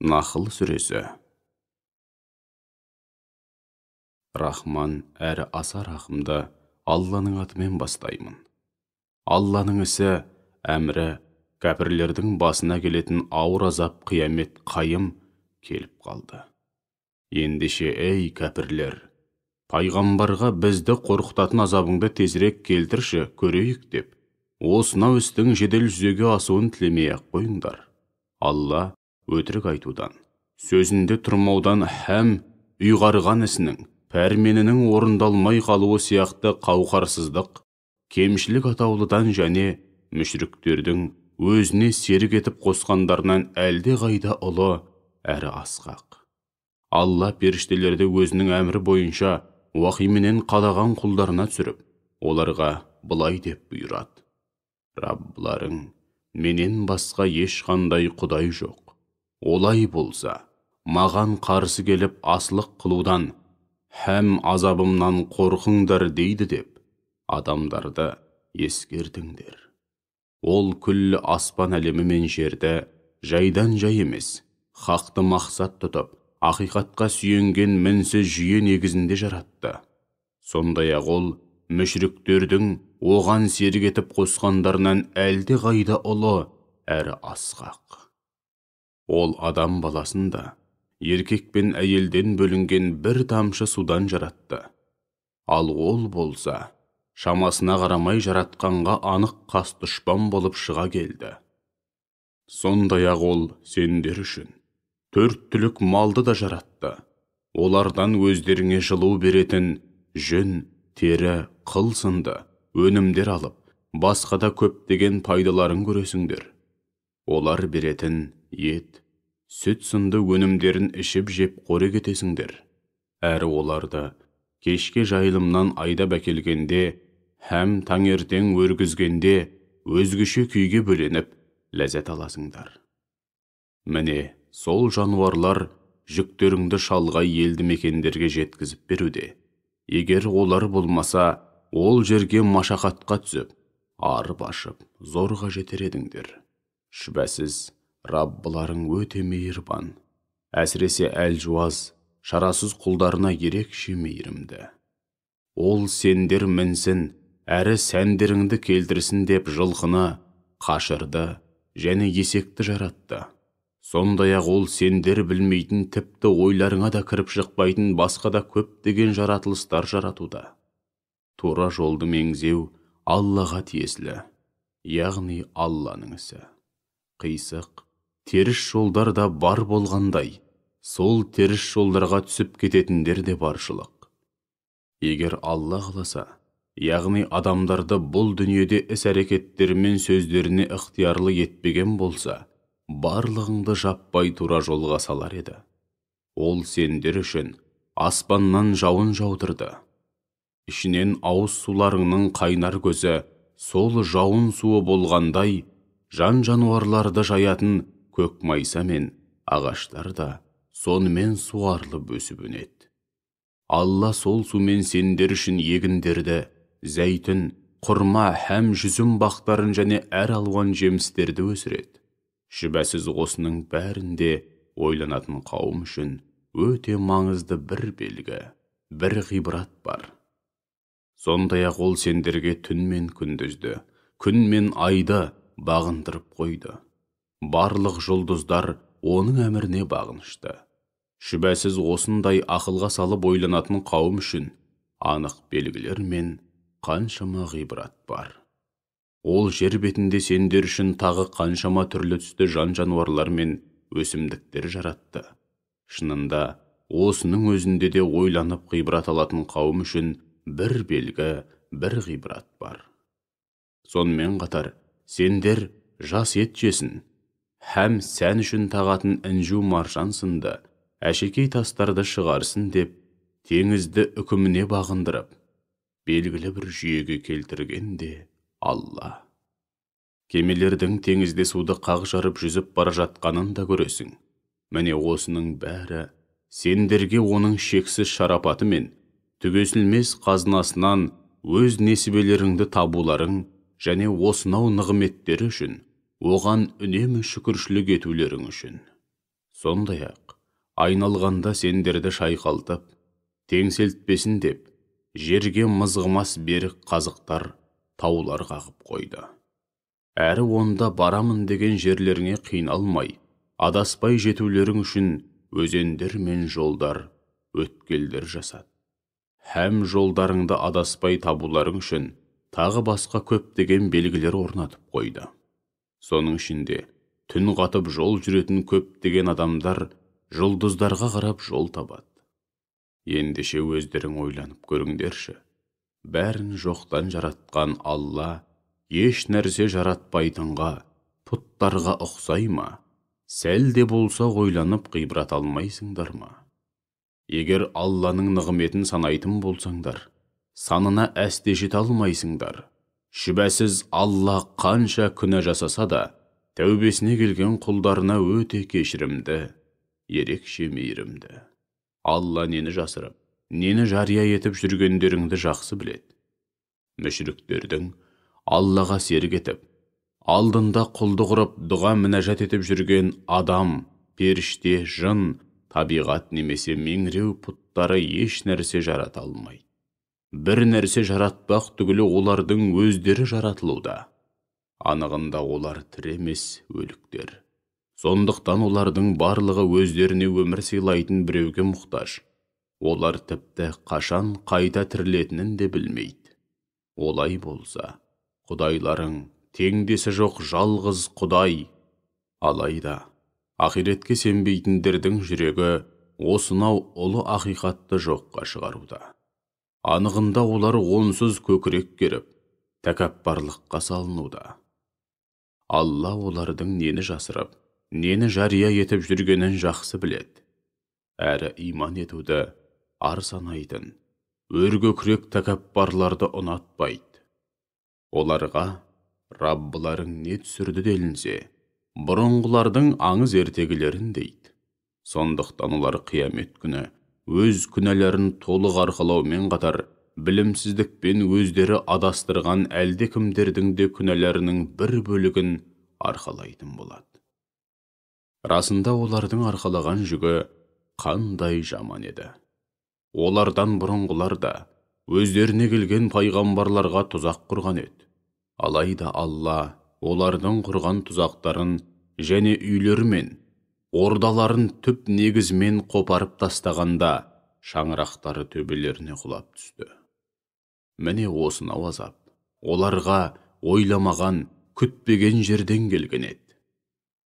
Нахл сүресі. Рахман әрі аса рахымды Алланың атымен бастаймын. Алланың ісі, әмірі, кәпірлердің басына келетін ауыр азап қиямет қайым келіп қалды. Ендеше, ей кәпірлер, пайғамбарға бізді қорқытатын азабыңды тезірек келтірші, көрейік деп, осынау істің жедел жүзеге асуын тілемей-ақ қойыңдар. Алла өтірік айтудан, сөзінде тұрмаудан һәм ұйғарған ісінің, пәрменінің орындалмай қалуы сияқты қауқарсыздық, кемшілік атаулыдан және мүшріктердің өзіне серік етіп қосқандарынан әлде қайда ұлы әрі асқақ. Алла періштелерді өзінің әмірі бойынша уахименен қалаған құлдарына түсіріп, оларға былай деп бұйырады: Раббыларың, менен басқа ешқандай құдай жоқ. Олай болса, маған қарсы келіп асылық қылудан һәм азабымнан қорқыңдар дейді деп, адамдарды ескертіңдер. Ол күллі аспан әлемі мен жерді жайдан жай емес, хақты мақсат тұтып, ақиқатқа сүйенген мінсіз жүйе негізінде жаратты. Сондай-ақ ол мүшріктердің оған серік етіп қосқандарынан әлде қайда ұлы әрі асқақ. Ол адам баласын да еркек пен әйелден бөлінген бір тамшы судан жаратты. Ал ол болса, шамасына қарамай жаратқанға анық қас дұшпан болып шыға келді. Сондай-ақ ол сендер үшін 4 түлік малды да жаратты. Олардан өздеріңе жылу беретін жүн, тері, қыл сынды өнімдер алып, басқа да көптеген пайдаларын көресіңдер. Олар беретін ет, сүт сынды өнімдерін ішіп жеп қорек етесіңдер. Әрі оларды кешке жайылымнан айдап әкелгенде һәм таңертең өргізгенде өзгеше күйге бөленіп ләззат аласыңдар. Міне, сол жануарлар жүктеріңді шалғай елді мекендерге жеткізіп беруде. Егер олар болмаса, ол жерге машақатқа түсіп, арып ашып, зорға жетер едіңдер. Шүбәсіз, Раббыларың өте мейірбан, әсіресе әлжуаз, шарасыз құлдарына ерекше мейірімді. Ол сендер мінсін, әрі сәндеріңді келтірсін деп жылқыны, қашырды және есекті жаратты. Сондай-ақ ол сендер білмейтін, тіпті ойларыңа да кіріп шықпайтын басқа да көптеген жаратылыстар жаратуда. Тура жолды меңзеу Аллаға тиесілі, яғни Алланың ісі. Қисық, теріс жолдар да бар болғандай, сол теріс жолдарға түсіп кететіндер де баршылық. Егер Алла қаласа, яғни адамдарды бұл дүниеде іс-әрекеттері мен сөздеріне ықтиярлы етпеген болса, барлығыңды жаппай тура жолға салар еді. Ол сендер үшін аспаннан жауын жаудырды. Ішінен ауыз суларыңның қайнар көзі сол жауын суы болғандай, жан-жануарларды жаятын көк майса мен ағаштар да сонымен суарылып өсіп өнеді. Алла сол сумен сендер үшін егіндерді, зәйтүн, құрма һәм жүзім бақтарын және әр алуан жемістерді өсіреді. Шүбәсіз осының бәрінде ойланатын қауым үшін өте маңызды бір белгі, бір ғибрат бар. Сондай-ақ ол сендерге түн мен күндізді, күн мен айды бағындырып қойды. Барлық жұлдыздар оның әміріне бағынышты. Шүбәсіз осындай ақылға салып ойланатын қауым үшін анық белгілер мен қаншама ғибрат бар. Ол жер бетінде сендер үшін тағы қаншама түрлі түсті жан-жануарлар мен өсімдіктер жаратты. Шынында, осының өзінде де ойланып ғибрат алатын қауым үшін бір белгі, бір ғибрат бар. Сонымен қатар, сендер жас ет жесін, һәм сән үшін тағатын інжу маржан сынды әшекей тастарды шығарсын деп, теңізді үкіміне бағындырып, белгілі бір жүйеге келтірген де Алла. Кемелердің теңізде суды қақ жарып жүзіп бара жатқанын да көресің. Міне осының бәрі сендерге оның шексіз шарапаты мен түгесілмес қазынасынан өз несібелеріңді табуларың және осынау нығметтері үшін, оған үнемі шүкіршілік етулерің үшін. Сондай-ақ, айналғанда сендерді шайқалтып, теңселтпесін деп, жерге мызғымас берік қазықтар, таулар қағып қойды. Әрі онда барамын деген жерлеріңе қиналмай, адаспай жетулерің үшін өзендер мен жолдар, өткелдер жасады. Һәм жолдарыңды адаспай табуларың үшін тағы басқа көптеген белгілер орнатып қойды. Соның ішінде түн қатып жол жүретін көптеген адамдар жұлдыздарға қарап жол табады. Ендеше өздерің ойланып көріңдерші. Бәрін жоқтан жаратқан Алла еш нәрсе жаратпайтынға, пұттарға ұқсай ма? Сәл де болса ойланып ғибрат алмайсыңдар ма? Егер Алланың нығметін санайтын болсаңдар, санына әсте жете алмайсыңдар. Шүбәсіз Алла қанша күнә жасаса да, тәубесіне келген құлдарына өте кешірімді, ерекше мейірімді. Алла нені жасырып, нені жария етіп жүргендеріңді жақсы біледі. Мүшриктердің Аллаға серік етіп, алдында құлдық ұрып дұға мінәжат етіп жүрген адам, періште, жын, табиғат немесе меңіреу пұттары еш нәрсе жарата алмайды. Бір нәрсе жаратпақ түгілі олардың өздері жаратылуда. Анығында олар тірі емес, өліктер. Сондықтан олардың барлығы өздеріне өмір сыйлайтын біреуге мұқтаж. Олар тіпті қашан қайта тірілетінін де білмейді. Олай болса, құдайларың теңдесі жоқ жалғыз құдай. Алайда, ақиретке сенбейтіндердің жүрегі осынау ұлы ақиқатты жоққа шығаруда. Анығында олар онсыз көкірек керіп, тәкаппарлыққа салынуда. Алла олардың нені жасырып, нені жария етіп жүргенін жақсы біледі. Әрі иман етуді ар санайтын, өркөкірек тәкаппарларды ұнатпайды. Оларға Раббыларың не түсірді делінсе, бұрынғылардың аңыз ертегілерін дейді. Сондықтан олар қиямет күні өз күнәләрін толық арқалаумен қатар, білімсіздікпен өздері адастырған әлдекімдердің де күнәләрінің бір бөлігін арқалайтын болады. Расында олардың арқалаған жүгі қандай жаман еді. Олардан бұрынғылар да өздеріне келген пайғамбарларға тұзақ құрған еді. Алайда Алла олардың құрған тұзақтарын және үйлері мен ордаларын түп негізмен қопарып тастағанда, шаңырақтары төбелеріне құлап түсті. Міне осынау азап оларға ойламаған, күтпеген жерден келген еді.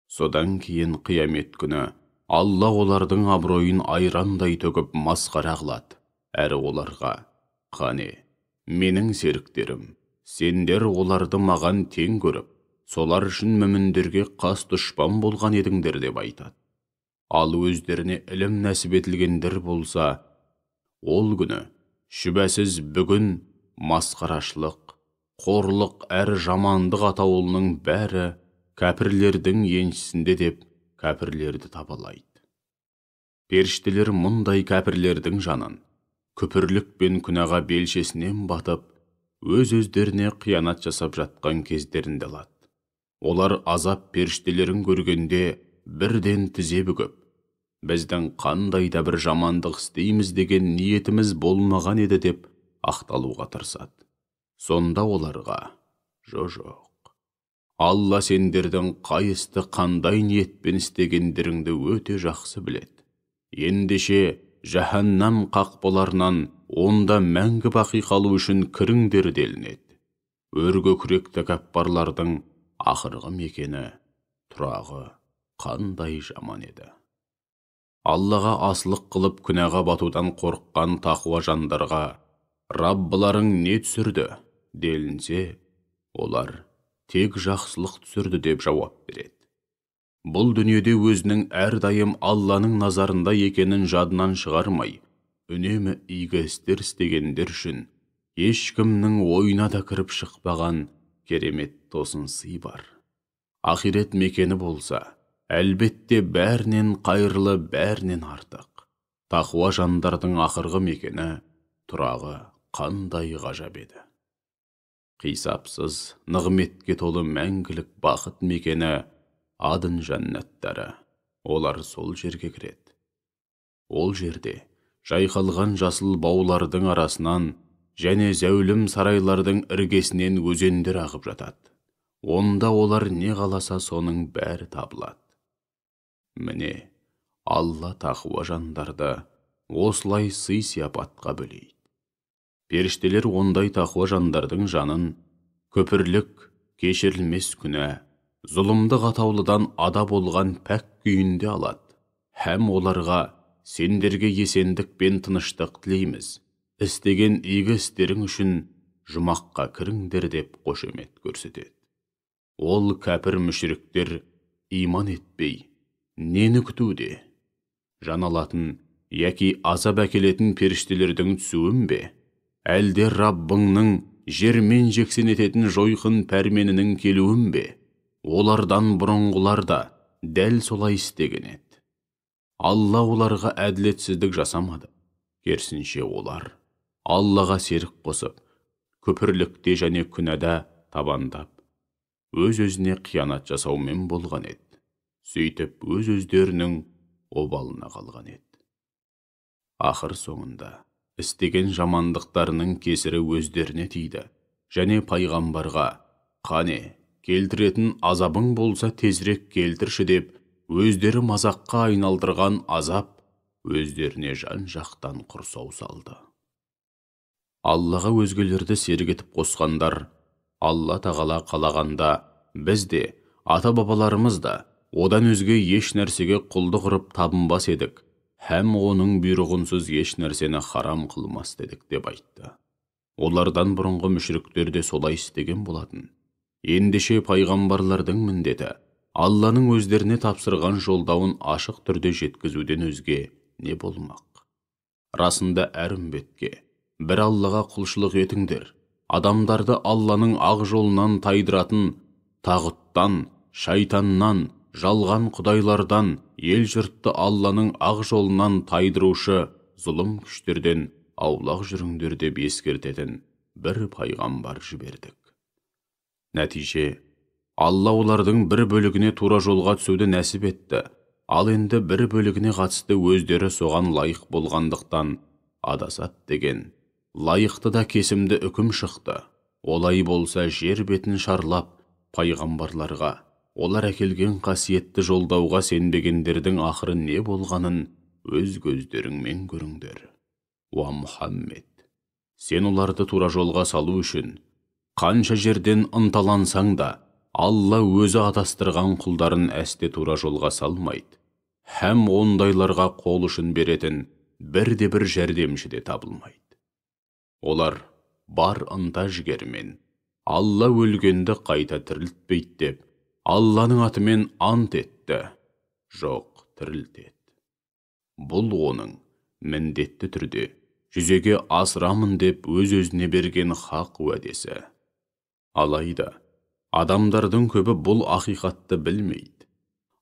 Содан кейін қиямет күні Алла олардың абыройын айрандай төгіп масқара қылады. Әрі оларға: қане, менің серіктерім, сендер оларды маған тең көріп, солар үшін мүміндерге қас дұшпан болған едіңдер деп айтады. Ал өздеріне ілім нәсіп етілгендер болса, ол күні шүбәсіз бүгін масқарашылық, қорлық әрі жамандық атаулының бәрі кәпірлердің еншісінде деп кәпірлерді табалайды. Періштелер мұндай кәпірлердің жанын күпірлік пен күнәға белшесінен батып, өз-өздеріне қиянат жасап жатқан кездерінде алады. Олар азап періштелерін көргенде бірден тізе бүгіп, біздің қандай да бір жамандық істейміз деген ниетіміз болмаған еді деп ақталуға тырысады. Сонда оларға: жоқ. Алла сендердің қай істі қандай ниетпен істегендеріңді өте жақсы біледі. Ендеше жаһаннам қақпаларынан онда мәңгі бақи қалу үшін кіріңдер делінеді. Өркөкірек тәкаппарлардың ақырғы мекені, тұрағы қандай жаман еді. Аллаға асылық қылып күнәға батудан қорыққан тақуа жандарға Раббыларың не түсірді делінсе, олар тек жақсылық түсірді деп жауап береді. Бұл дүниеде өзінің әрдайым Алланың назарында екенін жадынан шығармай, үнемі игі істер істегендер үшін ешкімнің ойына да кіріп шықпаған керемет тосын сый бар. Ақирет мекені болса, әлбетте бәрінен қайырлы, бәрінен артық. Тақуа жандардың ақырғы мекені, тұрағы қандай ғажап еді. Қисапсыз, нығметке толы мәңгілік бақыт мекені Адын жәннаттары. олар сол жерге кіреді. Ол жерде жайқалған жасыл баулардың арасынан және зәулім сарайлардың іргесінен өзендер ағып жатады. Онда олар не қаласа соның бәрі табылады. Міне, Алла тақуа жандарды осылай сый-сияпатқа бөлейді. Періштелер ондай тақуа жандардың жанын көпірлік, кешірілмес күнә, зұлымдық атаулыдан ада болған пәк күйінде алады. Һәм оларға сендерге есендік пен тыныштық тілейміз. Істеген игі істерің үшін жұмаққа кіріңдер деп қошемет көрсетеді. Ол кәпір мүшриктер иман етпей, нені күтуде? Жан алатын, яки азап әкелетін періштелердің түсуін бе? Әлде Раббыңның жермен жексен ететін жойқын пәрменінің келуін бе? Олардан бұрынғылар да дәл солай істеген еді. Алла оларға әділетсіздік жасамады. Керісінше олар Аллаға серік қосып, күпірлікте және күнәда табандап, өз-өзіне қиянат жасаумен болған еді. Сөйтіп, өз-өздерінің обалына қалған еді. Ақыр соңында істеген жамандықтарының кесірі өздеріне тиді, және пайғамбарға, қане, келтіретін азабың болса тезірек келтірші деп, өздері мазаққа айналдырған азап өздеріне жан-жақтан құрсау салды. Аллаға өзгелерді серік етіп қосқандар, Алла тағала қалағанда, біз де, ата-бабаларымыз да, одан өзге еш нәрсеге құлдық ұрып табынбас едік, һәм оның бұйрығынсыз еш нәрсені харам қылмас дедік деп айтты. Олардан бұрынғы мүшриктер де солай істеген болатын. Ендеше пайғамбарлардың міндеті Алланың өздеріне тапсырған жолдауын ашық түрде жеткізуден өзге не болмақ? Расында әр үмбетке бір Аллаға құлшылық етіңдер, адамдарды Алланың ақ жолынан тайдыратын тағуттан, шайтаннан, жалған құдайлардан, ел жұртты Алланың ақ жолынан тайдырушы зұлым күштерден аулақ жүріңдер деп ескертетін бір пайғамбар жібердік. Нәтиже, Алла олардың бір бөлігіне тура жолға түсуді нәсіп етті, ал енді бір бөлігіне қатысты өздері соған лайық болғандықтан адасат деген лайықты да кесімді үкім шықты. Олай болса жер бетін шарлап, пайғамбарларға, олар әкелген қасиетті жолдауға сенбегендердің ақыры не болғанын өз көздеріңмен көріңдер. Уа Мұхаммед, сен оларды тура жолға салу үшін қанша жерден ынталансаң да, Алла өзі адастырған құлдарын әсте тура жолға салмайды, һәм ондайларға қол ұшын беретін бірде-бір жәрдемші де табылмайды. Олар бар ынта жігермен Алла өлгенді қайта тірілтпейді деп, Алланың атымен ант етті. Жоқ, тірілтеді. Бұл оның міндетті түрде жүзеге асырамын деп өз-өзіне берген хақ уәдесі. Алайда, адамдардың көбі бұл ақиқатты білмейді.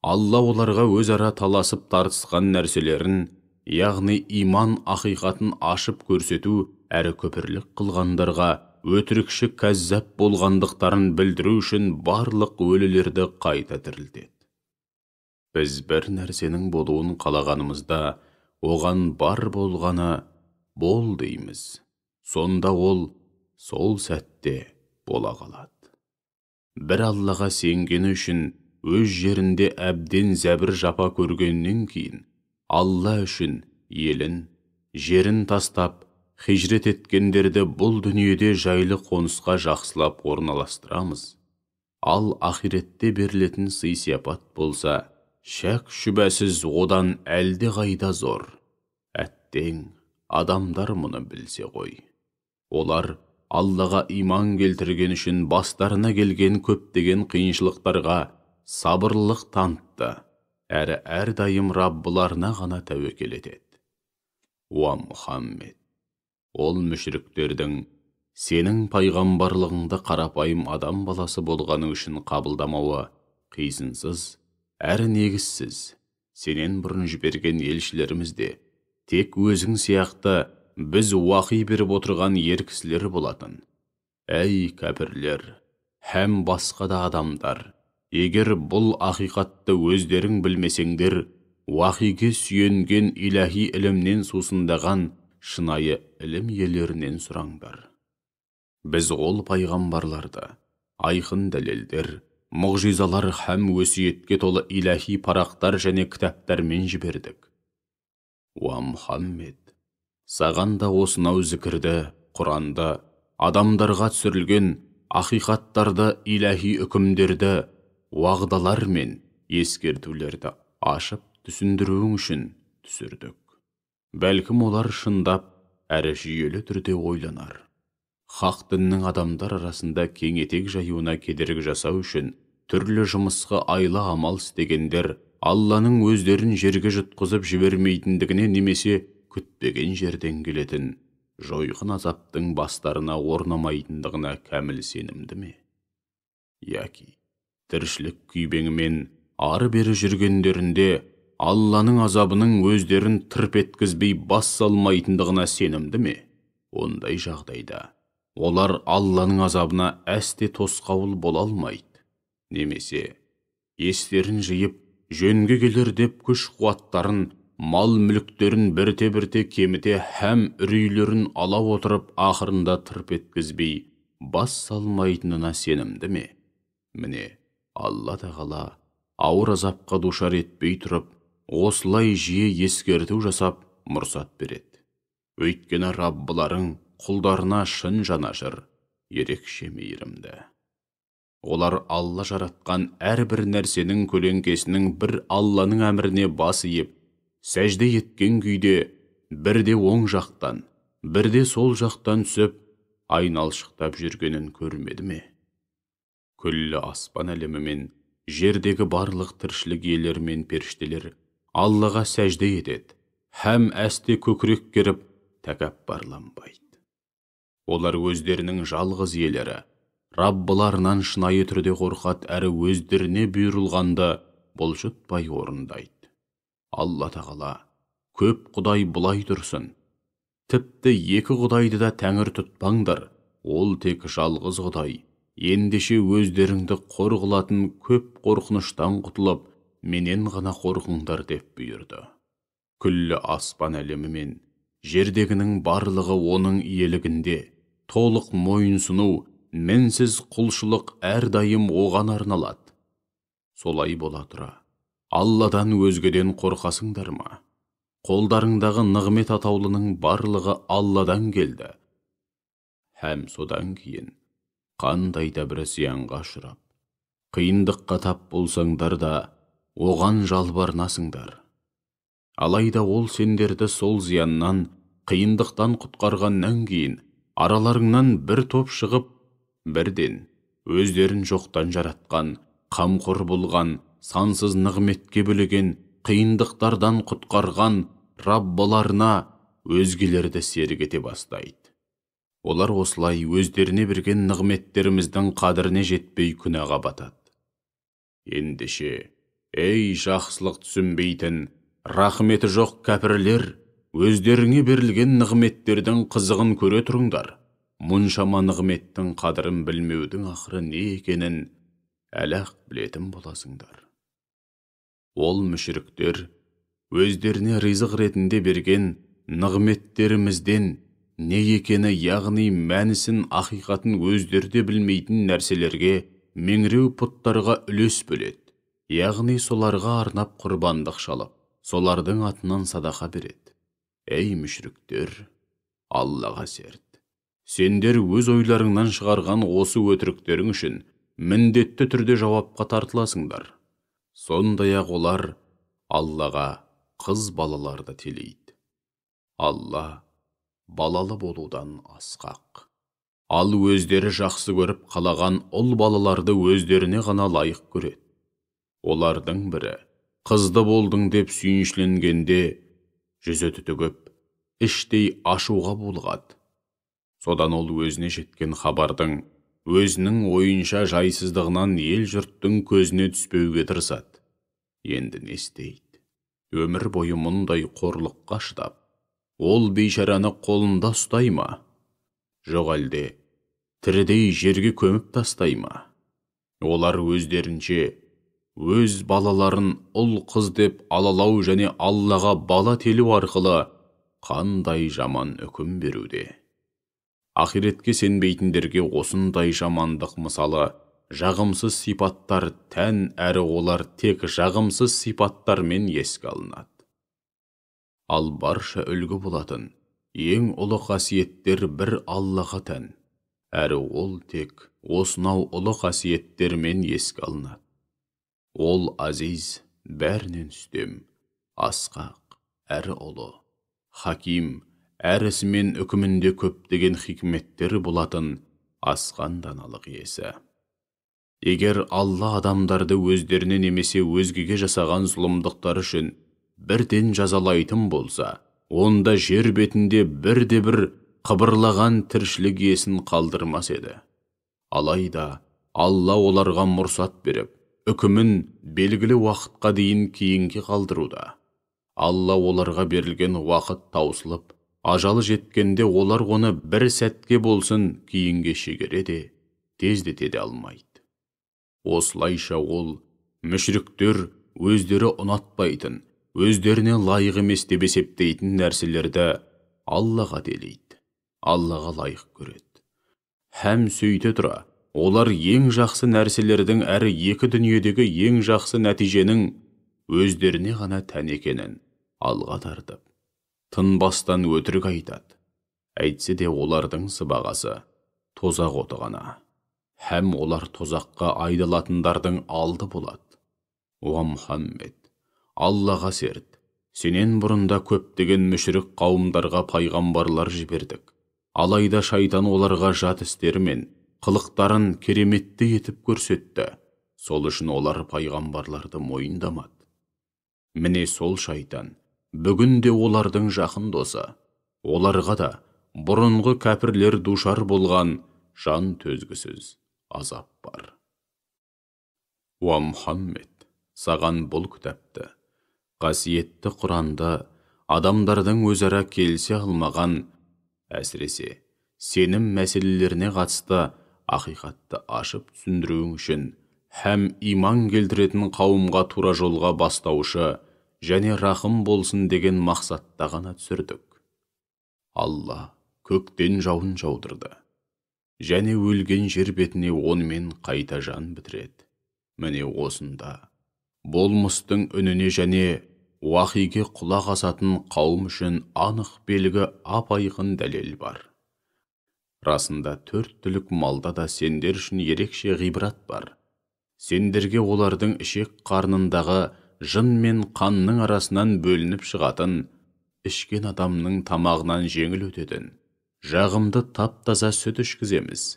Алла оларға өзара таласып тартысқан нәрселерін, яғни иман ақиқатын ашып көрсету әрі көпірлік қылғандарға өтірікші кәззап болғандықтарын білдіру үшін барлық өлілерді қайта тірілтеді. Біз бір нәрсенің болуын қалағанымызда, оған бар болғаны бол дейміз. Сонда ол сол сәтте бола қалады. Бір Аллаға сенгені үшін өз жерінде әбден зәбір жапа көргеннен кейін, Алла үшін елін, жерін тастап, хижрет еткендерді бұл дүниеде жайлы қонысқа жақсылап орналастырамыз. Ал ақиретте берілетін сый-сияпат болса, шәк шүбәсіз одан әлде қайда зор. Әттең, адамдар мұны білсе ғой. Олар Аллаға иман келтірген үшін бастарына келген көптеген қиыншылықтарға сабырлық танытты, әрі әрдайым Раббыларына ғана тәуекел етеді. Уа Мұхаммед, ол мүшриктердің сенің пайғамбарлығыңды қарапайым адам баласы болғаны үшін қабылдамауы қисынсыз, әрі негізсіз. Сенен бұрын жіберген елшілеріміз де тек өзің сияқты біз уақи беріп отырған ер кісілер болатын. Әй кәпірлер, һәм басқа да адамдар, егер бұл ақиқатты өздерің білмесеңдер, уахиге сүйенген иләһи ілімнен сусындаған шынайы ілім иелерінен сұраңдар. Біз ол пайғамбарларды айқын дәлелдер, мұғжизалар һәм өсиетке толы иләһи парақтар және кітаптармен жібердік. Уа Мұхаммед, саған да осынау зікірді, Құранды, адамдарға түсірілген ақиқаттарды, иләһи үкімдерді, уағдалар мен ескертулерді ашып түсіндіруің үшін түсірдік. Бәлкім олар шындап, әрі жүйелі түрде ойланар. Хақ діннің адамдар арасында кең етек жаюына кедергі жасау үшін түрлі жұмысқа айла амал істегендер Алланың өздерін жерге жұтқызып жібермейтіндігіне немесе күтпеген жерден келетін жойқын азаптың бастарына орнамайтындығына кәміл сенімді ме? Яки тіршілік күйбеңімен ары-бері жүргендерінде Алланың азабының өздерін тырп еткізбей бас салмайтындығына сенімді ме? Ондай жағдайда олар Алланың азабына әсте тосқауыл бола алмайды. Немесе естерін жиып, жөнге келер деп күш-қуаттарын, мал-мүліктерін бірте-бірте кеміте һәм үрейлерін ала отырып, ақырында тырп еткізбей, бас салмайтынына сенімді ме? Міне, Алла тағала ауыр азапқа душар етпей тұрып, осылай жиі ескерту жасап, мұрсат береді. Өйткені Раббыларың құлдарына шын жанашыр, ерекше мейірімді. Олар Алла жаратқан әрбір нәрсенің көлеңкесінің бір Алланың әміріне бас иіп, сәжде еткен күйде, бірде оң жақтан, бірде сол жақтан түсіп, айналшықтап жүргенін көрмеді ме? Күллі аспан әлемі мен жердегі барлық тіршілік иелері мен періштелер Аллаға сәжде етеді, һәм әсте көкірек керіп, тәкаппарланбайды. Олар өздерінің жалғыз иелері, Раббыларынан шынайы түрде қорқат әрі өздеріне бұйырылғанды бұлжытпай орындайды. Алла тағала көп құдай бұлай тұрсын. Тіпті екі құдайды да тәңір тұтпаңдар, ол тек жалғыз құдай. Ендеше өздеріңді қор қылатын көп қорқыныштан құтылып, менен ғана қорқыңдар деп бұйырды. Күллі аспан әлемі мен жердегінің барлығы оның иелігінде, толық мойынсыну, мінсіз құлшылық әрдайым оған арналады. Солай бола тұра, Алладан өзгеден қорқасыңдар ма? Қолдарыңдағы нығмет атаулының барлығы Алладан келді. Һәм содан кейін қандай да бір зиянға ұшырап, қиындыққа тап болсаңдар да, оған жалбарынасыңдар. Алайда ол сендерді сол зияннан, қиындықтан құтқарғаннан кейін, араларыңнан бір топ шығып, бірден өздерін жоқтан жаратқан, қамқор болған, сансыз нығметке бөлеген, қиындықтардан құтқарған Раббыларына өзгелерді серік ете бастайды. Олар осылай өздеріне берген нығметтеріміздің қадіріне жетпей күнәға батады. Ендеше, ей жақсылық түсінбейтін, рахметі жоқ кәпірлер, өздеріңе берілген нығметтердің қызығын көре тұрыңдар. Мұншама нығметтің қадірін білмеудің ақыры не екенін әлі-ақ білетін боласыңдар. Ол мүшіріктер өздеріне ризық ретінде берген нығметтерімізден не екені, яғни мәнісін, ақиқатын өздерде білмейтін нәрселерге, меңіреу пұттарға үлес бөледі. Яғни соларға арнап құрбандық шалып, солардың атынан садақа береді. Ей мүшіріктер, Аллаға серт. Сендер өз ойларыңнан шығарған осы өтіріктерің үшін міндетті түрде жауапқа тартыласыңдар. Сондай-ақ олар Аллаға қыз балаларды телейді. Алла балалы болудан асқақ. Ал өздері жақсы көріп қалаған ұл балаларды өздеріне ғана лайық көреді. Олардың бірі қызды болдың деп сүйіншіленгенде жүзі түтігіп, іштей ашуға булығады. Содан ол өзіне жеткен хабардың, өзінің ойынша жайсыздығынан ел жұрттың көзіне түспеуге тырысады. Енді не істейді? Өмір бойы мұндай қорлыққа шыдап, ол бейшараны қолында ұстай ма? Жоқ әлде, тірідей жерге көміп тастай ма? Олар өздерінше өз балаларын ұл қыз деп алалау және Аллаға бала телу арқылы қандай жаман үкім беруде. Ақиретке сенбейтіндерге осындай жамандық мысалы жағымсыз сипаттар тән әрі олар тек жағымсыз сипаттармен еске алынады. Ал барша үлгі болатын ең ұлы қасиеттер бір Аллаға тән, әрі ол тек осынау ұлы қасиеттермен еске алынады. Ол азиз, бәрінен үстем, асқақ, әрі ұлы, хаким, әр ісімен үкімінде көптеген хикметтер болатын асқан даналық иесі. Егер Алла адамдарды өздеріне немесе өзгеге жасаған зұлымдықтар үшін бірден жазалайтын болса, онда жер бетінде бірде-бір қыбырлаған тіршілік иесін қалдырмас еді. Алайда Алла оларға мұрсат беріп, үкімін белгілі уақытқа дейін кейінге қалдыруда. Алла оларға берілген уақыт таусылып, ажалы жеткенде олар оны бір сәтке болсын кейінге шегереде, тездете де алмайды. Осылайша ол мүшриктер өздері ұнатпайтын, өздеріне лайық емес деп есептейтін нәрселерді Аллаға телейді, Аллаға лайық көреді. Һәм сөйте тұра, олар ең жақсы нәрселердің әрі екі дүниедегі ең жақсы нәтиженің өздеріне ғана тән екенін алға тартып, тынбастан өтірік айтады. Әйтсе де олардың сыбағасы тозақ оты ғана. Һәм олар тозаққа айдалатындардың алды болады. О Мұхаммед, Аллаға серт, сенен бұрында көптеген мүшрик қауымдарға пайғамбарлар жібердік. Алайда шайтан оларға жат істері мен қылықтарын кереметті етіп көрсетті. Сол үшін олар пайғамбарларды мойындамады. Міне сол шайтан бүгін де олардың жақын досы. Оларға да бұрынғы кәпірлер душар болған жан төзгісіз азап бар. О Мұхаммед, саған бұл кітапты, қасиетті Құранды адамдардың өзара келісе алмаған, әсіресе сенім мәселелеріне қатысты ақиқатты ашып түсіндіруің үшін һәм иман келтіретін қауымға тура жолға бастаушы және рахым болсын деген мақсатта ғана түсірдік. Алла көктен жауын жаудырды және өлген жер бетіне онымен қайта жан бітіреді. Міне осында болмыстың үніне және уахиге құлақ асатын қауым үшін анық белгі ап-айқын дәлел бар. Расында төрт түлік малда да сендер үшін ерекше ғибрат бар. Сендерге олардың ішек қарнындағы жын мен қанның арасынан бөлініп шығатын, ішкен адамның тамағынан жеңіл өтетін, жағымды тап-таза сүт ішкіземіз.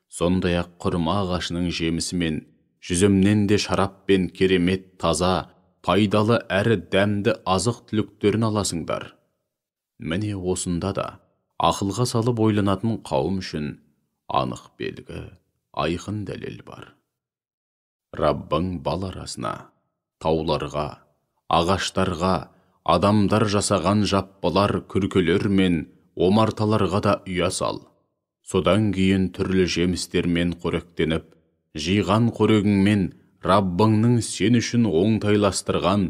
Сондай-ақ құрма ағашының жемісі мен жүзімнен де шарап пен керемет таза, пайдалы әрі дәмді азық түліктерін аласыңдар. Міне осында да ақылға салып ойланатын қауым үшін анық белгі, айқын дәлел бар. Раббың бал арасына, тауларға, ағаштарға, адамдар жасаған жаппалар, күркелер мен омарталарға да ұя сал. Содан кейін түрлі жемістермен қоректеніп, жиған қорегіңмен Раббыңның сен үшін оңтайластырған,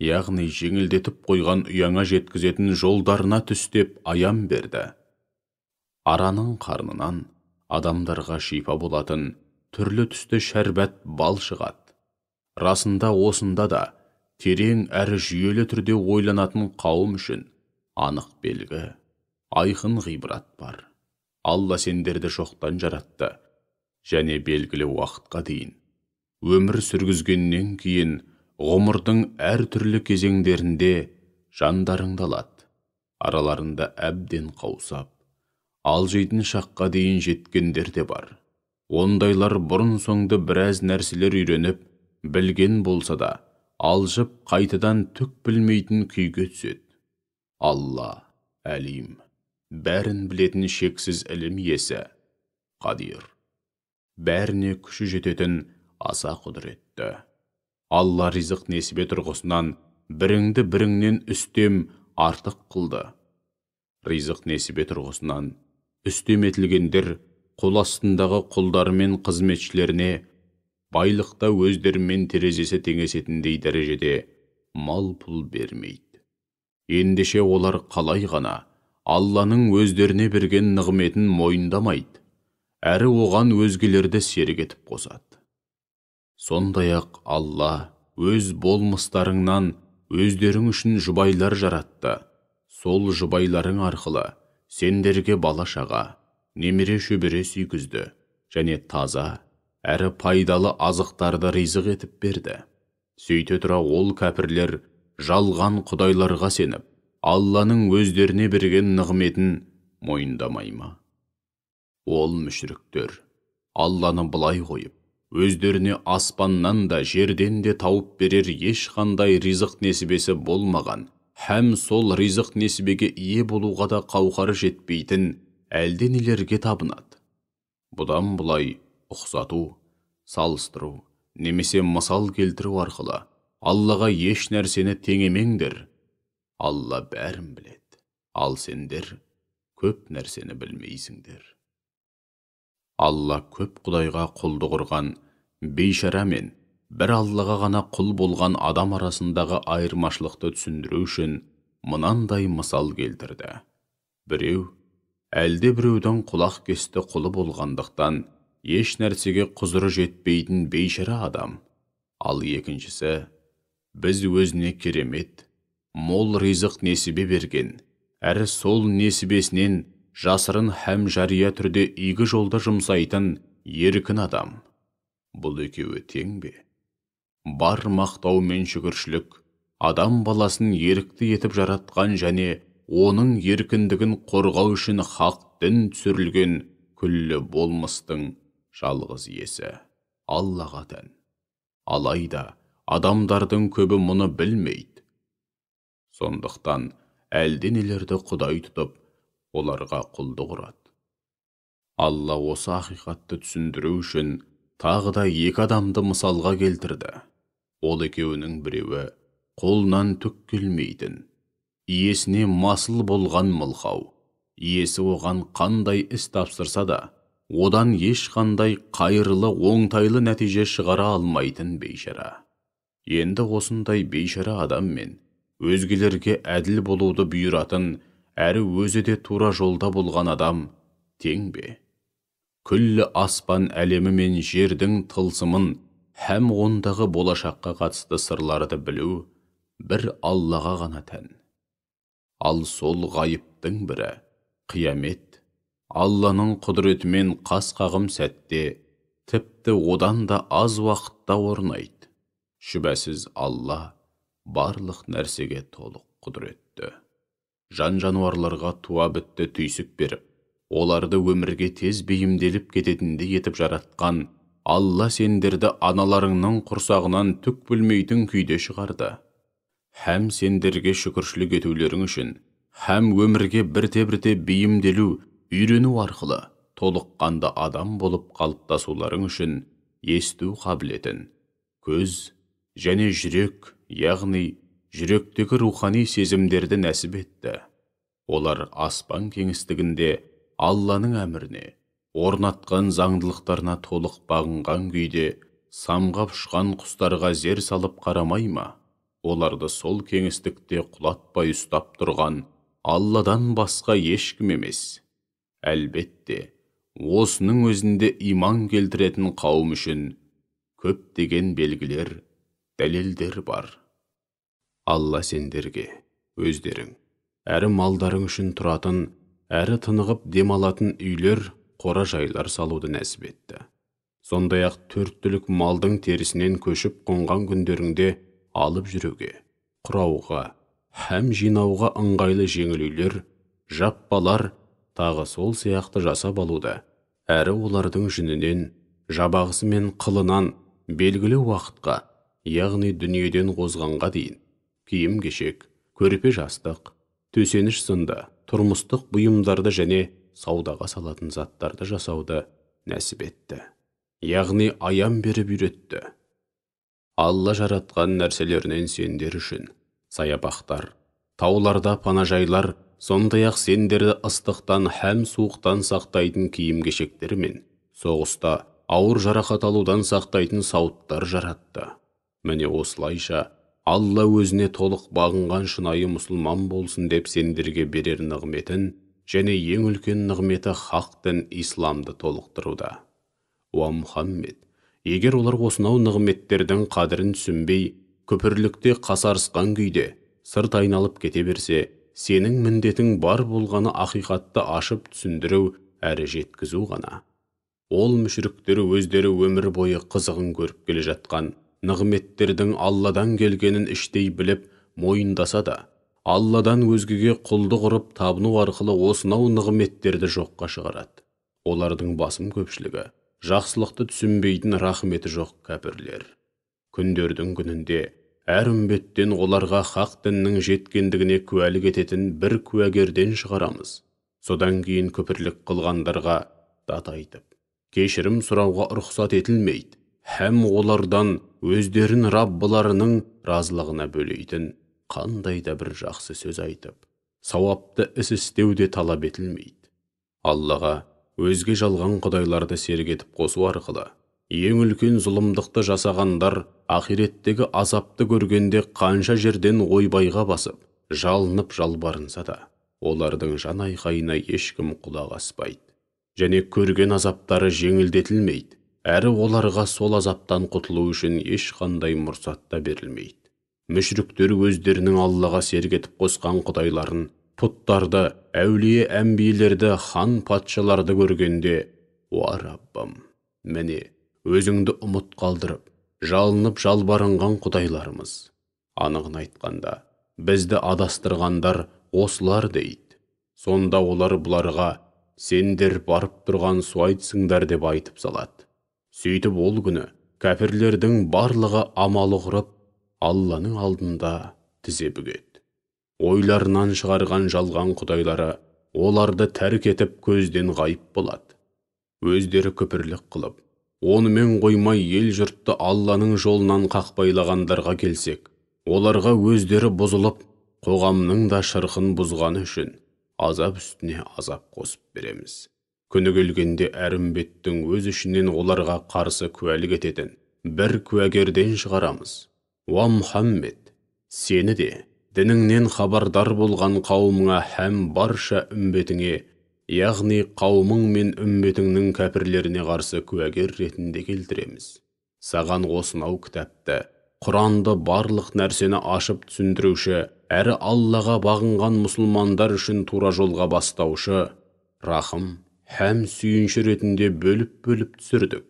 яғни жеңілдетіп қойған ұяңа жеткізетін жолдарына түстеп аян берді. Араның қарнынан адамдарға шипа болатын түрлі түсті шәрбәт бал шығады. Расында осында да терең әрі жүйелі түрде ойланатын қауым үшін анық белгі, айқын ғибрат бар. Алла сендерді жоқтан жаратты және белгілі уақытқа дейін өмір сүргізгеннен кейін ғұмырдың әр түрлі кезеңдерінде жандарыңды алады. Араларында әбден қаусап, алжитын шаққа дейін жеткендер де бар. Ондайлар бұрын соңды біраз нәрселер үйреніп, білген болса да, алжып қайтадан түк білмейтін күйге түседі. Алла, әлим, бәрін білетін шексіз ілім иесі, қадир, бәріне күші жететін аса құдіретті. Алла ризық несібе тұрғысынан біріңді біріңнен үстем артық қылды. Ризық несібе тұрғысынан үстем етілгендер қол астындағы құлдары мен қызметшілеріне байлықта өздерімен терезесі теңесетіндей дәрежеде мал пұл бермейді. Ендеше олар қалай ғана Алланың өздеріне берген нығметін мойындамайды, әрі оған өзгелерді серік етіп қосады. Сондай-ақ Алла өз болмыстарыңнан өздерің үшін жұбайлар жаратты. Сол жұбайларың арқылы сендерге бала-шаға, немере шөбере сүйгізді және таза әрі пайдалы азықтарды ризық етіп берді. Сөйте тұра ол кәпірлер жалған құдайларға сеніп, Алланың өздеріне берген нығметін мойындамай ма? Ол мүшриктер Алланы былай қойып, өздеріне аспаннан да жерден де тауып берер ешқандай ризық несібесі болмаған, һәм сол ризық несібеге ие болуға да қауқары жетпейтін әлденелерге табынады. Бұдан бұлай ұқсату, салыстыру, немесе мысал келтіру арқылы Аллаға еш нәрсені теңемеңдер. Алла бәрін біледі, ал сендер көп нәрсені білмейсіңдер. Алла көп құдайға құлды құрған бейшара мен бір Аллаға ғана құл болған адам арасындағы айырмашылықты түсіндіру үшін мынандай мысал келтірді. Біреу, әлде біреудің құлақ кесті құлы болғандықтан еш нәрсеге құзыры жетпейтін бейшара адам. Ал екіншісі, біз өзіне керемет, мол ризық несібе берген, әрі сол несібесінен жасырын һәм жария түрде игі жолда жұмсайтын еркін адам. Бұл екеуі тең бе? Бар мақтау мен шүкіршілік адам баласын ерікті етіп жаратқан және оның еркіндігін қорғау үшін хақ дін түсірілген күллі болмыстың жалғыз иесі Аллаға тән. Алайда адамдардың көбі мұны білмейді. Сондықтан әлденелерді құдай тұтып, оларға құлды құрады. Алла осы ақиқатты түсіндіру үшін тағы да екі адамды мысалға келтірді. Ол екеуінің біреуі қолынан түк келмейтін, иесіне масыл болған мылқау, иесі оған қандай іс тапсырса да, одан ешқандай қайырлы, оңтайлы нәтиже шығара алмайтын бейшара. Енді осындай бейшара адам мен өзгелерге әділ болуды бұйыратын, әрі өзі де тура жолда болған адам тең бе? Күллі аспан әлемі мен жердің тылсымын һәм ондағы болашаққа қатысты сырларды білу бір Аллаға ғана тән. Ал сол ғайыптың бірі қиямет, Алланың құдіретімен қас қағым сәтте, тіпті одан да аз уақытта орнайды. Шүбәсіз Алла барлық нәрсеге толық құдіретті. Жан-жануарларға туа бітті түйсік беріп, оларды өмірге тез бейімделіп кететінді етіп жаратқан Алла сендерді аналарыңның құрсағынан түк білмейтін күйде шығарды. Һәм сендерге шүкіршілік етулерің үшін, һәм өмірге бірте-бірте бейімделу, үйрену арқылы толыққанды адам болып қалыптасуларың үшін есту қабілетін, көз және жүрек, яғни жүректегі рухани сезімдерді нәсіп етті. Олар аспан кеңістігінде Алланың әміріне, орнатқан заңдылықтарына толық бағынған күйде самғап ұшқан құстарға зер салып қарамай ма? Оларды сол кеңістікте құлатпай ұстап тұрған Алладан басқа ешкім емес. Әлбетте, осының өзінде иман келтіретін қауым үшін көптеген белгілер, дәлелдер бар. Алла сендерге өздерің, әрі малдарың үшін тұратын, әрі тынығып демалатын үйлер, қора-жайлар салуды нәсіп етті. Сондай-ақ 4 түлік малдың терісінен көшіп қонған күндеріңде алып жүруге, құрауға, һәм жинауға ыңғайлы жеңіл үйлер, жаппалар, тағы сол сияқты жасап алуды, әрі олардың жүнінен, жабағысы мен қылынан белгілі уақытқа, яғни дүниеден қозғанға дейін, киім-кешек, көрпе-жастық, төсеніш сынды тұрмыстық бұйымдарды және саудаға салатын заттарды жасауды нәсіп етті. Яғни аян беріп үйретті. Алла жаратқан нәрселерінен сендер үшін саябақтар, тауларда панажайлар, сондай-ақ сендерді ыстықтан һәм суықтан сақтайтын киім-кешектер мен соғыста ауыр жарақат алудан сақтайтын сауыттар жаратты. Міне осылайша Алла өзіне толық бағынған шынайы мұсылман болсын деп сендерге берер нығметін және ең үлкен нығметі хақ дін исламды толықтыруда. Уа Мұхаммед, егер олар осынау нығметтердің қадірін түсінбей, күпірлікте қасарысқан күйде сырт айналып кете берсе, сенің міндетің бар болғаны ақиқатты ашып түсіндіру әрі жеткізу ғана. Ол мүшіріктер өздері өмір бойы қызығын көріп келе жатқан нығметтердің Алладан келгенін іштей біліп мойындаса да, Алладан өзгеге құлдық ұрып табыну арқылы осынау нығметтерді жоққа шығарады. Олардың басым көпшілігі жақсылықты түсінбейтін рахметі жоқ кәпірлер. Күндердің күнінде әр үмбеттен оларға хақ діннің жеткендігіне куәлік ететін бір куәгерден шығарамыз. Содан кейін күпірлік қылғандарға дат айтып, кешірім сұрауға рұқсат етілмейді, һәм олардан өздерін Раббыларының разылығына бөлейтін қандай да бір жақсы сөз айтып, сауапты іс істеуде талап етілмейді. Аллаға өзге жалған құдайларды серік етіп қосу арқылы ең үлкен зұлымдықты жасағандар ақиреттегі азапты көргенде қанша жерден ойбайға басып, жалынып жалбарынса да, олардың жан айқайына ешкім құлақ аспайды. Және көрген азаптары жеңілдетілмейді, әрі оларға сол азаптан құтылу үшін ешқандай мұрсат та берілмейді. Мүшіріктер өздерінің Аллаға серік етіп қосқан құдайларын, пұттарды, әулие әмбиелерді, хан патшаларды көргенде, уа Раббым, міне, өзіңді ұмыт қалдырып, жалынып жалбарынған құдайларымыз. Анығын айтқанда, бізді адастырғандар осылар дейді. Сонда олар бұларға, сендер барып тұрған су айтсыңдар деп айтып салады. Сөйтіп ол күні кәпірлердің барлығы амалы құрып, Алланың алдында тізе бүгеді. Ойларынан шығарған жалған құдайлары оларды тәрк етіп көзден ғайып болады. Өздері күпірлік қылып, онымен қоймай ел жұртты Алланың жолынан қақпайлағандарға келсек, оларға өздері бұзылып, қоғамның да шырқын бұзғаны үшін азап үстіне азап қосып береміз. Күні келгенде әр үмбеттің өз ішінен оларға қарсы куәлік ететін бір куәгерден шығарамыз. Уа Мұхаммед, сені де дініңнен хабардар болған қауымыңа һәм барша үмбетіңе, яғни қауымың мен үмбетіңнің кәпірлеріне қарсы куәгер ретінде келтіреміз. Саған осынау кітапты, Құранды барлық нәрсені ашып түсіндіруші, әрі Аллаға бағынған мұсылмандар үшін тура жолға бастаушы, рахым һәм сүйінші ретінде бөліп-бөліп түсірдік.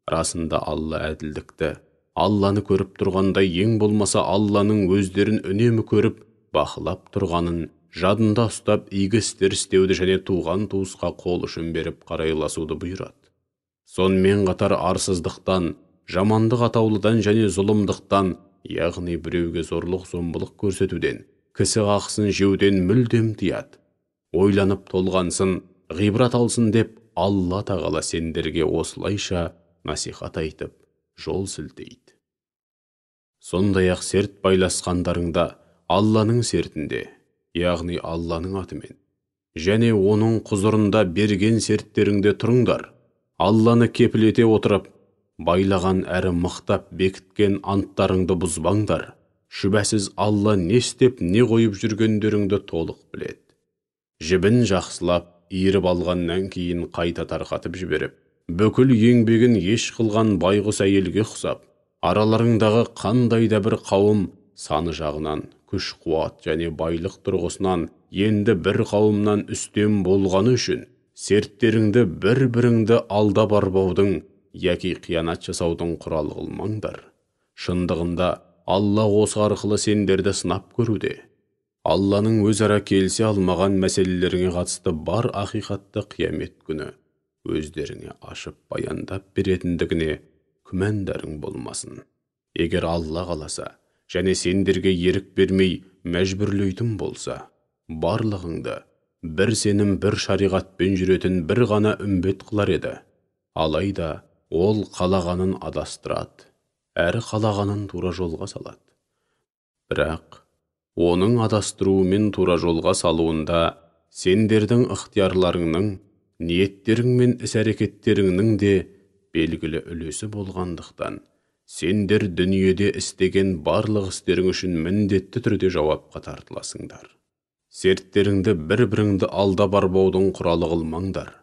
Расында Алла әділдікті, Алланы көріп тұрғанда ең болмаса Алланың өздерін үнемі көріп, бақылап тұрғанын, жадында ұстап игі істер істеуді және туған туысқа қол ұшын беріп қарайласуды бұйырады. Сонымен қатар арсыздықтан, жамандық атаулыдан және зұлымдықтан, яғни біреуге зорлық-зомбылық көрсетуден, кісі қақсын жеуден мүлдем тыяды. Ойланып толғансын, ғибрат алсын деп Алла тағала сендерге осылайша насихат айтып, жол сілтейді. Сондай-ақ серт байласқандарыңда Алланың сертінде, яғни Алланың атымен, және оның құзырында берген серттеріңде тұрыңдар. Алланы кепілете отырып, байлаған әрі мықтап бекіткен анттарыңды бұзбаңдар. Шүбәсіз Алла не істеп, не қойып жүргендеріңді толық біледі. Жібін жақсылап, иіріп алғаннан кейін қайта тарқатып жіберіп, бүкіл еңбегін еш қылған байғұс әйелге ұқсап, араларыңдағы қандай да бір қауым саны жағынан, күш-қуат және байлық тұрғысынан енді бір қауымнан үстем болғаны үшін серттеріңді бір-біріңді алдап арбаудың яки қиянат жасаудың құралы қылмаңдар. Шындығында Алла осы арқылы сендерді сынап көруде. Алланың өзара келісе алмаған мәселелеріңе қатысты бар ақиқатты қиямет күні өздеріңе ашып баяндап беретіндігіне күмәндарың болмасын. Егер Алла қаласа және сендерге ерік бермей мәжбүрлейтін болса, барлығыңды бір сенім, бір шариғатпен жүретін бір ғана үмбет қылар еді. Алайда ол қалағанын адастырады, әрі қалағанын тура жолға салады. Бірақ оның адастыруы мен тура жолға салуында сендердің ықтиярларыңның, ниеттерің мен іс-әрекеттеріңнің де белгілі үлесі болғандықтан, сендер дүниеде істеген барлық істерің үшін міндетті түрде жауапқа тартыласыңдар. Серттеріңді бір-біріңді алда барбаудың құралы қылмаңдар.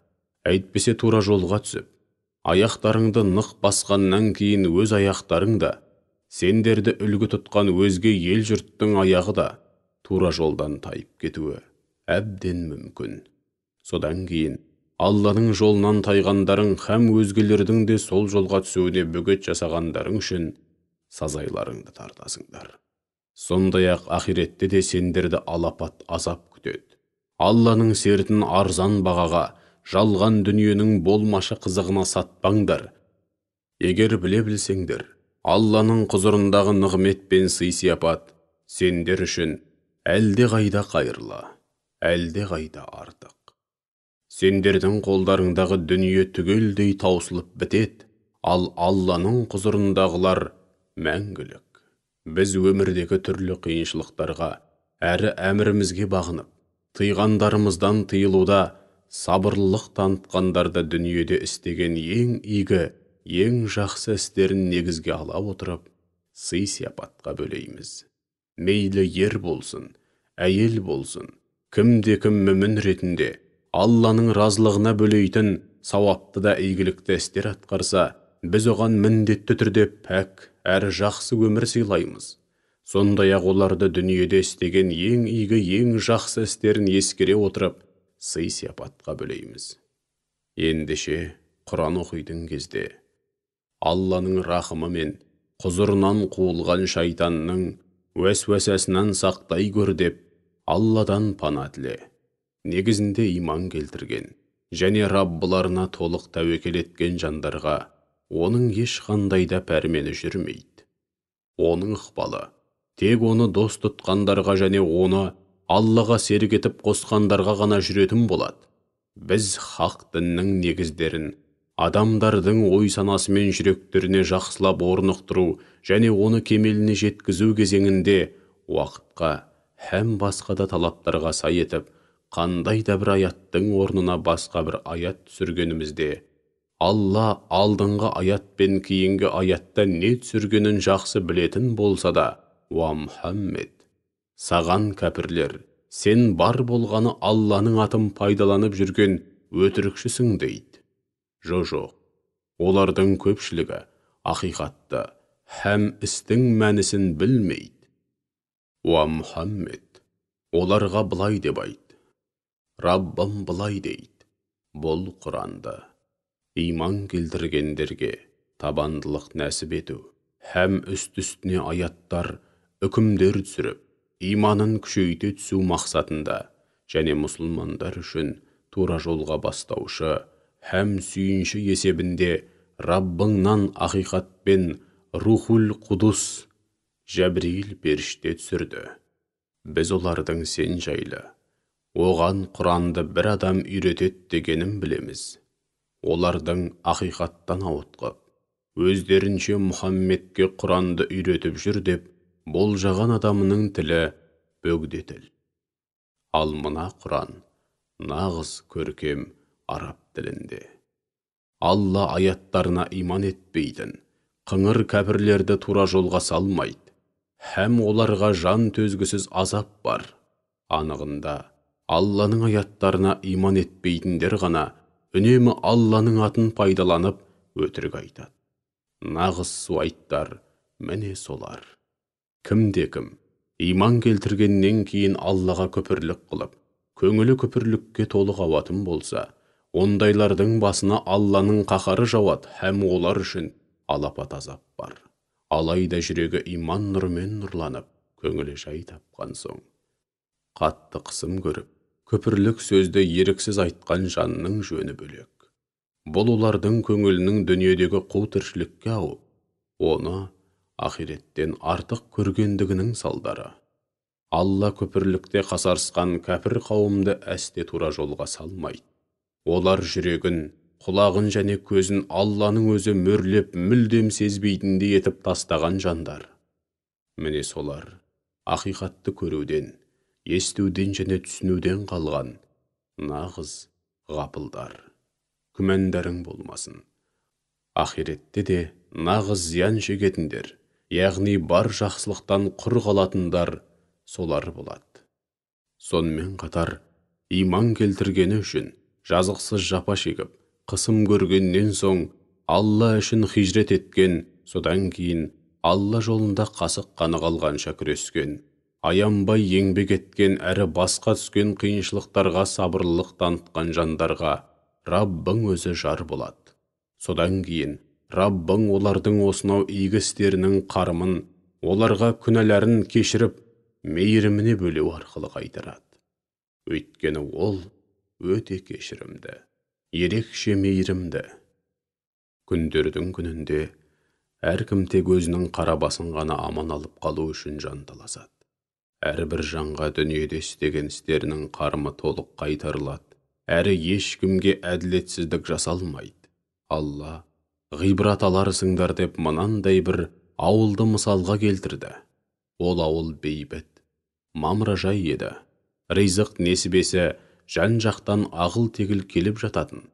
Әйтпесе тура жолға түсіп, аяқтарыңды нық басқаннан кейін өз аяқтарың да, сендерді үлгі тұтқан өзге ел жұрттың аяғы да тура жолдан тайып кетуі әбден мүмкін. Содан кейін Алланың жолынан тайғандарың һәм өзгелердің де сол жолға түсуіне бөгет жасағандарың үшін сазайларыңды тартасыңдар. Сондай-ақ ақиретте де сендерді алапат азап күтеді. Алланың сертін арзан бағаға, жалған дүниенің болмашы қызығына сатпаңдар. Егер біле білсеңдер, Алланың құзырындағы нығмет пен сый-сияпат сендер үшін әлде қайда қайырлы, әлде қайда артық. Сендердің қолдарыңдағы дүние түгелдей таусылып бітеді, ал Алланың құзырындағылар мәңгілік. Біз өмірдегі түрлі қиыншылықтарға әрі әмірімізге бағынып, тыйғандарымыздан тыйылуда сабырлық танытқандарды дүниеде істеген ең игі, ең жақсы істерін негізге ала отырып, сый-сияпатқа бөлейміз. Мейлі ер болсын, әйел болсын, кімде-кім мүмін ретінде Алланың разылығына бөлейтін сауапты да игілікті істер атқарса, біз оған міндетті түрде пәк әрі жақсы өмір сыйлаймыз. Сондай-ақ оларды дүниеде істеген ең игі, ең жақсы істерін ескере отырып, сый-сияпатқа бөлейміз. Ендеше Құран оқитын кезде Алланың рахымы мен құзырынан қуылған шайтанның уәсуәсәсінен сақтай көр деп Алладан пана тіле. Негізінде иман келтірген және Раббыларына толық тәуекел еткен жандарға оның ешқандай да пәрмені жүрмейді. Оның ықпалы тек оны дос тұтқандарға және оны Аллаға серік етіп қосқандарға ғана жүретін болады. Біз хақ діннің негіздерін адамдардың ой-санасы мен жүректеріне жақсылап орнықтыру және оны кемеліне жеткізу кезеңінде уақытқа һәм басқа да талаптарға сай етіп, қандай да бір аяттың орнына басқа бір аят түсіргенімізде, Алла алдыңғы аят пен кейінгі аятта не түсіргенін жақсы білетін болса да, уа Мұхаммед, саған кәпірлер, сен бар болғаны Алланың атын пайдаланып жүрген өтірікшісің дейді. Жоқ, олардың көпшілігі ақиқатты һәм істің мәнісін білмейді. Уа Мұхаммед, оларға былай деп айт. Раббым былай дейді, бұл Құранды иман келтіргендерге табандылық нәсіп ету һәм үсті-үстіне аяттар, үкімдер түсіріп, иманын күшейте түсу мақсатында және мұсылмандар үшін тура жолға бастаушы һәм сүйінші есебінде Раббыңнан ақиқатпен Рухул Құдус Жәбірейіл періште түсірді. Біз олардың сен жайлы оған Құранды бір адам үйретеді дегенін білеміз. Олардың ақиқаттан ауытқып, өздерінше Мұхаммедке Құранды үйретіп жүр деп болжаған адамының тілі бөгде тіл. Ал мына Құран нағыз көркем араб тілінде. Алла аяттарына иман етпейтін, қыңыр кәпірлерді тура жолға салмайды, һәм оларға жан төзгісіз азап бар. Анығында Алланың аяттарына иман етпейтіндер ғана үнемі Алланың атын пайдаланып өтірік айтады. Нағыз суайттар міне солар. Кімде-кім иман келтіргеннен кейін Аллаға күпірлік қылып, көңілі күпірлікке толы ауатын болса, ондайлардың басына Алланың қаһары жауады һәм олар үшін алапат азап бар. Алайда жүрегі иман нұрымен нұрланып, көңілі жай тапқан соң, қатты қысым көріп, күпірлік сөзді еріксіз айтқан жанның жөні бөлек. Бұл олардың көңілінің дүниедегі қу тіршілікке ауып, оны ақиреттен артық көргендігінің салдары. Алла күпірлікте қасарысқан кәпір қауымды әсте тура жолға салмайды. Олар жүрегін, құлағын және көзін Алланың өзі мөрлеп мүлдем сезбейтіндей етіп тастаған жандар. Міне солар ақиқатты көруден, естуден және түсінуден қалған нағыз ғапылдар. Күмәндарың болмасын. Ахиретте де нағыз зиян шегетіндер, яғни бар жақсылықтан құр қалатындар солар болады. Сонымен қатар, иман келтіргені үшін жазықсыз жапа шегіп, қысым көргеннен соң Алла үшін хижрет еткен, содан кейін Алла жолында қасық қаны қалғанша күрескен, аянбай еңбек еткен әрі басқа түскен қиыншылықтарға сабырлық танытқан жандарға Раббың өзі жар болады. Содан кейін Раббың олардың осынау игі істерінің қарымын, оларға күнәларын кешіріп, мейіріміне бөлеу арқылы қайтарады. Өйткені ол өте кешірімді, ерекше мейірімді. Күндердің күнінде әркім тек өзінің қара басын ғана аман алып қалу үшін жанталасады. Әрбір жанға дүниеде істеген істерінің қарымы толық қайтарылады, әрі ешкімге әділетсіздік жасалмайды. Алла, ғибрат аларсыңдар деп мынандай бір ауылды мысалға келтірді. Ол ауыл бейбіт, мамыражай еді. Ризық несібесі жан-жақтан ағыл-тегіл келіп жататын.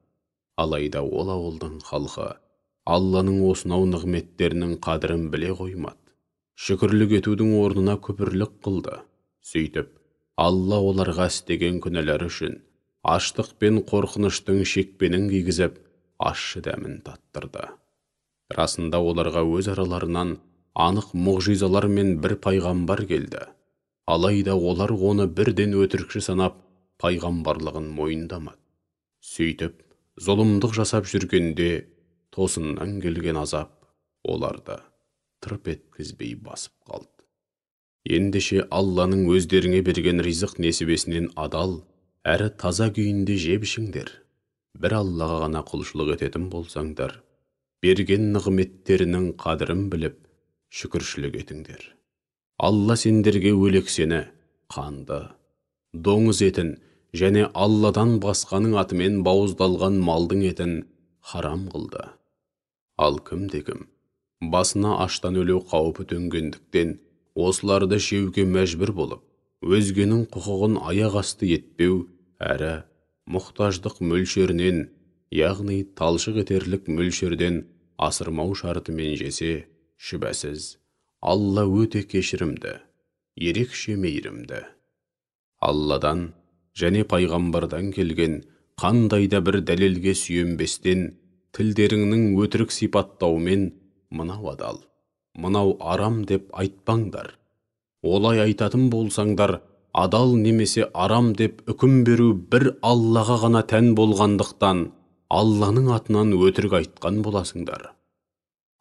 Алайда ол ауылдың халқы Алланың осынау нығметтерінің қадірін біле қоймады. Шүкірлік етудің орнына күпірлік қылды. Сөйтіп, Алла оларға істеген күнәлары үшін аштық пен қорқыныштың шекпенін кигізіп, ащы дәмін таттырды. Расында оларға өз араларынан анық мұғжизалар мен бір пайғамбар келді. Алайда олар оны бірден өтірікші санап, пайғамбарлығын мойындамады. Сөйтіп, зұлымдық жасап жүргенде, тосыннан келген азап оларды тырп еткізбей басып қалды. Ендеше Алланың өздеріңе берген ризық несібесінен адал, әрі таза күйінде жеп ішіңдер. Бір Аллаға ғана құлшылық ететін болсаңдар, берген нығметтерінің қадірін біліп, шүкіршілік етіңдер. Алла сендерге өлексені, қанды, доңыз етін және Алладан басқаның атымен бауыздалған малдың етін харам қылды. Ал кім-де-кім басына аштан өлу қаупі төнгендіктен осыларды жеуге мәжбүр болып, өзгенің құқығын аяқ асты етпеу әрі мұқтаждық мөлшерінен, яғни талшық етерлік мөлшерден асырмау шартымен жесе, шүбәсіз Алла өте кешірімді, ерекше мейірімді. Алладан және пайғамбардан келген қандай да бір дәлелге сүйенбестен, тілдеріңнің өтірік сипаттаумен мынау адал, мынау арам деп айтпаңдар. Олай айтатын болсаңдар, адал немесе арам деп үкім беру бір Аллаға ғана тән болғандықтан, Алланың атынан өтірік айтқан боласыңдар.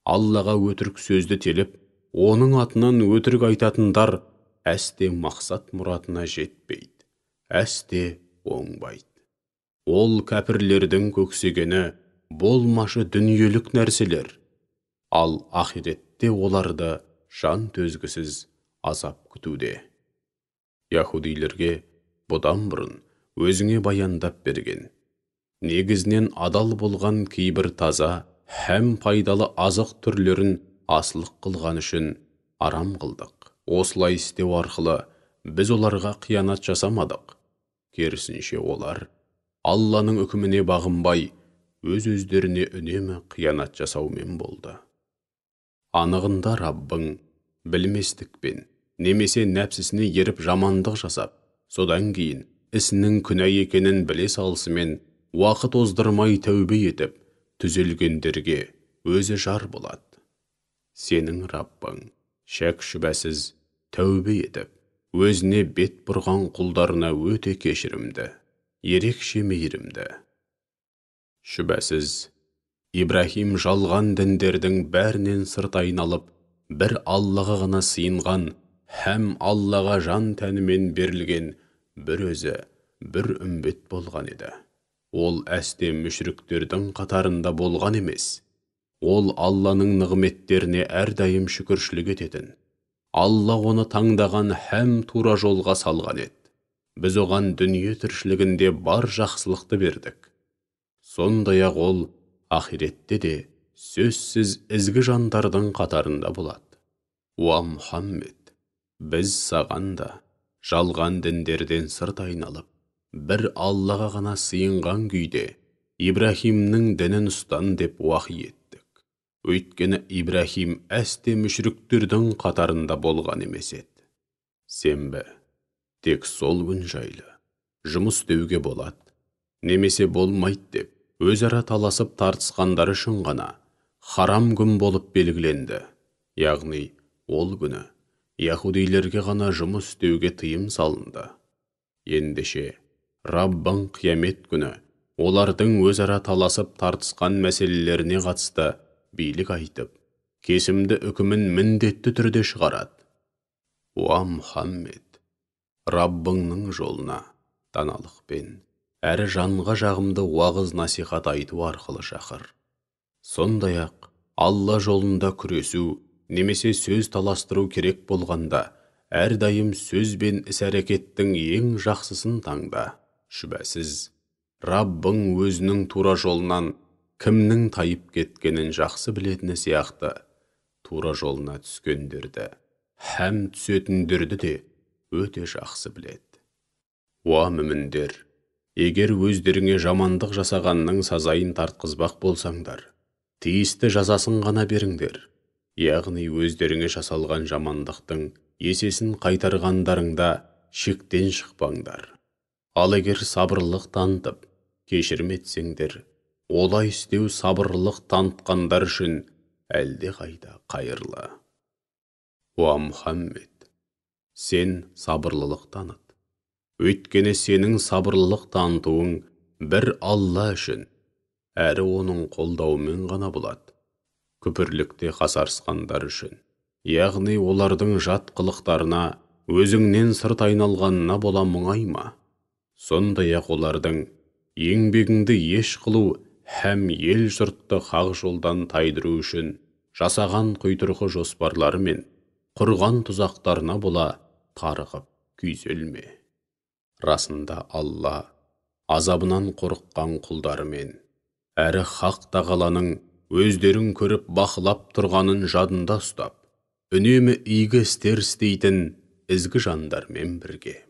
Аллаға өтірік сөзді теліп, оның атынан өтірік айтатындар әсте мақсат мұратына жетпейді, әсте оңбайды. Ол кәпірлердің көксегені болмашы дүниелік нәрселер, ал ахиретте оларды жан төзгісіз азап күтуде. Яһудилерге бұдан бұрын өзіңе баяндап берген, негізінен адал болған кейбір таза һәм пайдалы азық түрлерін асылық қылған үшін арам қылдық. Осылай істеу арқылы біз оларға қиянат жасамадық. Керісінше олар Алланың үкіміне бағынбай, өз-өздеріне үнемі қиянат жасаумен болды. Анығында Раббың білместікпен, немесе нәпсісіне еріп жамандық жасап, содан кейін ісінің күнә екенін біле салысымен уақыт оздырмай тәубе етіп, түзелгендерге өзі жар болады. Сенің Раббың шәк шүбәсіз тәубе етіп, өзіне бет бұрған құлдарына өте кешірімді, ерекше мейірімді. Шүбәсіз, Ибрахим жалған діндердің бәрінен сырт айналып, бір Аллаға ғана сыйынған, һәм Аллаға жан тәнімен берілген бір өзі, бір үмбет болған еді. Ол әсте мүшріктердің қатарында болған емес. Ол Алланың нығметтеріне әрдайым шүкіршілік ететін. Алла оны таңдаған һәм тура жолға салған еді. Біз оған дүние тіршілігінде бар жақсылықты бердік. Сондай-ақ ол ахиретте де сөзсіз ізгі жандардың қатарында болады. Уа Мұхаммед, біз саған да жалған діндерден сырт айналып, бір Аллаға ғана сыйынған күйде Ибрахимнің дінін ұстан деп уахи еттік. Өйткені Ибрахим әсте мүшріктердің қатарында болған емес еді. Сенбі, тек сол күн жайлы жұмыс істеуге болады, немесе болмайды деп, өзара таласып тартысқандар үшін ғана харам күн болып белгіленді. Яғни, ол күні яһудилерге ғана жұмыс істеуге тыйым салынды. Ендеше, Раббың қиямет күні олардың өзара таласып тартысқан мәселелеріне қатысты билік айтып, кесімді үкімін міндетті түрде шығарады. Уа Мұхаммед, Раббыңның жолына даналықпен, әрі жанға жағымды уағыз насихат айту арқылы шақыр. Сондай-ақ, Алла жолында күресу немесе сөз таластыру керек болғанда, әрдайым сөз бен іс-әрекеттің ең жақсысын таңда. Шүбәсіз, Раббың өзінің тура жолынан кімнің тайып кеткенін жақсы білетіні сияқты, тура жолына түскендерді, һәм түсетіндерді де өте жақсы біледі. Уа мүміндер, егер өздеріңе жамандық жасағанның сазайын тартқызбақ болсаңдар, тиісті жазасын ғана беріңдер. Яғни өздеріңе жасалған жамандықтың есесін қайтарғандарыңда шектен шықпаңдар. Ал егер сабырлық танытып, кешірім етсеңдер, олай істеу сабырлық танытқандар үшін әлде қайда қайырлы. Уа Мұхаммед, сен сабырлылық таныт. Өйткені сенің сабырлылық танытуың бір Алла үшін, әрі оның қолдауымен ғана болады. Күпірлікте қасарысқандар үшін, яғни олардың жат қылықтарына, өзіңнен сырт айналғанына бола мұңайма. Сондай-ақ олардың еңбегіңді еш қылу һәм ел жұртты хақ жолдан тайдыру үшін жасаған құйтырқы жоспарлары мен құрған тұзақтарына бола тарығып күйзелме. Расында Алла азабынан қорыққан құлдарымен, әрі хақ тағаланың өздерін көріп бақылап тұрғанын жадында ұстап, үнемі игі істер істейтін ізгі жандармен бірге.